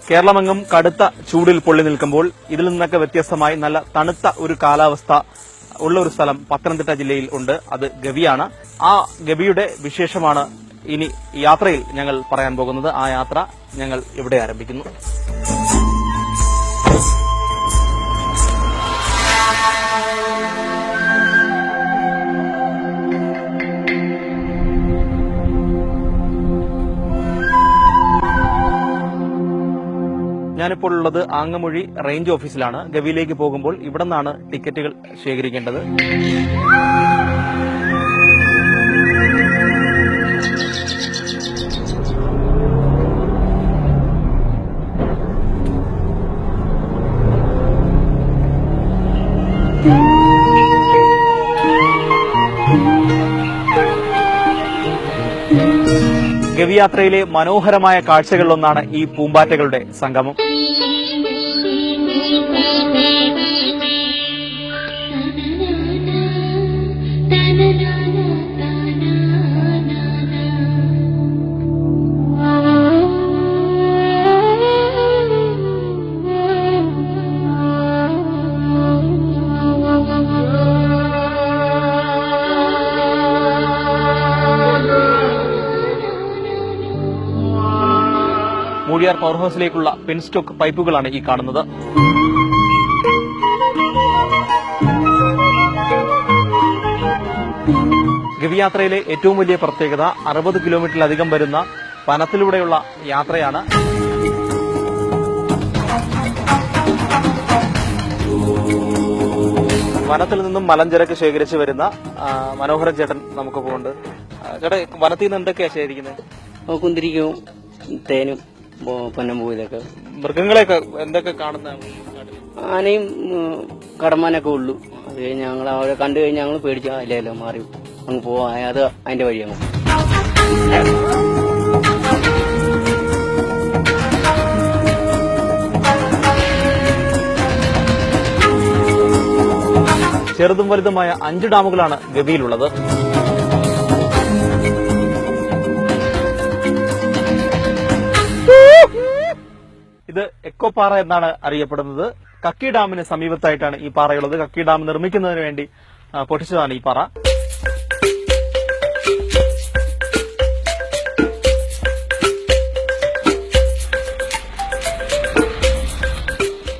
കേരളമെങ്ങും കടുത്ത ചൂടിൽ പൊള്ളി നിൽക്കുമ്പോൾ ഇതിൽ നിന്നൊക്കെ വ്യത്യസ്തമായി നല്ല തണുത്ത ഒരു കാലാവസ്ഥ ഉള്ള ഒരു സ്ഥലം പത്തനംതിട്ട ജില്ലയിൽ ഉണ്ട്. അത് ഗവിയാണ്. ആ ഗവിയുടെ വിശേഷമാണ് ഇനി യാത്രയിൽ ഞങ്ങൾ പറയാൻ പോകുന്നത്. ആ യാത്ര ഞങ്ങൾ ഇവിടെ ആരംഭിക്കുന്നു. ഞാനിപ്പോൾ ഉള്ളത് ആങ്ങമൊഴി റേഞ്ച് ഓഫീസിലാണ്. ഗവിയിലേക്ക് പോകുമ്പോൾ ഇവിടെ നിന്നാണ് ടിക്കറ്റുകൾ ശേഖരിക്കേണ്ടത്. ഗവി യാത്രയിലെ മനോഹരമായ കാഴ്ചകളിലൊന്നാണ് ഈ പൂമ്പാറ്റകളുടെ സംഗമം. മൂഴിയാർ പവർ ഹൌസിലേക്കുള്ള പെൻസ്റ്റോക്ക് പൈപ്പുകളാണ് ഈ കാണുന്നത്. ഗവി യാത്രയിലെ ഏറ്റവും വലിയ പ്രത്യേകത 60 കിലോമീറ്ററിലധികം വരുന്ന വനത്തിലൂടെയുള്ള യാത്രയാണ്. വനത്തിൽ നിന്നും മലഞ്ചരക്ക് ശേഖരിച്ചു വരുന്ന മനോഹരൻ ചേട്ടൻ നമുക്ക് പോകുന്നുണ്ട്. ചേട്ടാ, വനത്തിൽ നിന്ന് എന്തൊക്കെയാ ശേഖരിക്കുന്നത്? കുന്തിരിക്കവും തേനും പൊന്നമ്പൂ ഇതൊക്കെ. മൃഗങ്ങളെയൊക്കെ എന്തൊക്കെ കാണുന്ന? ആനയും കടമാനൊക്കെ ഉള്ളു. അത് കഴിഞ്ഞ് ഞങ്ങൾ അവരെ കണ്ടു കഴിഞ്ഞ് ഞങ്ങൾ പേടിച്ച ഇല്ലല്ലോ മാറി അങ്ങ് പോവാ. അത് അതിന്റെ വഴിയാണ്. ചെറുതും വലുതുമായ 5 ഡാമുകളാണ് ഗവിയിലുള്ളത്. ഇത് എക്കോ പാറ എന്നാണ് അറിയപ്പെടുന്നത്. കക്കി ഡാമിന് സമീപത്തായിട്ടാണ് ഈ പാറയുള്ളത്. കക്കി ഡാം നിർമ്മിക്കുന്നതിന് വേണ്ടി പൊട്ടിച്ചതാണ് ഈ പാറ.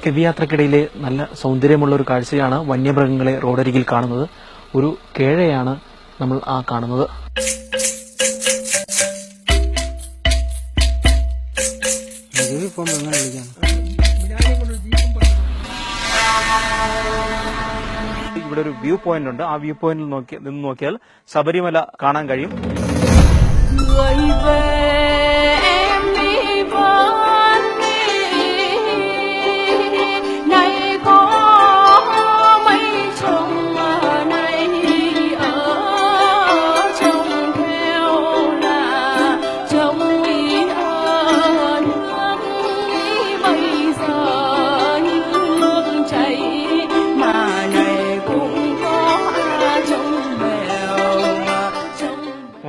ഗവി യാത്രക്കിടയിലെ നല്ല സൗന്ദര്യമുള്ള ഒരു കാഴ്ചയാണ് വന്യമൃഗങ്ങളെ റോഡരികിൽ കാണുന്നത്. ഒരു കേഴയാണ് നമ്മൾ ആ കാണുന്നത്. ഇവിടെ ഒരു വ്യൂ പോയിന്റ് ഉണ്ട്. ആ വ്യൂ പോയിന്റിൽ നിന്ന് നോക്കിയാൽ ശബരിമല കാണാൻ കഴിയും.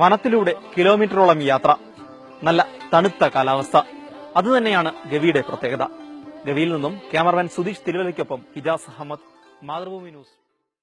വനത്തിലൂടെ കിലോമീറ്ററോളം യാത്ര, നല്ല തണുത്ത കാലാവസ്ഥ, അതുതന്നെയാണ് ഗവിയുടെ പ്രത്യേകത. ഗവിയിൽ നിന്നും ക്യാമറമാൻ സുധീഷ് തിരുവല്ലയ്ക്കൊപ്പം ഹിജാസ് അഹമ്മദ്, മാതൃഭൂമി ന്യൂസ്.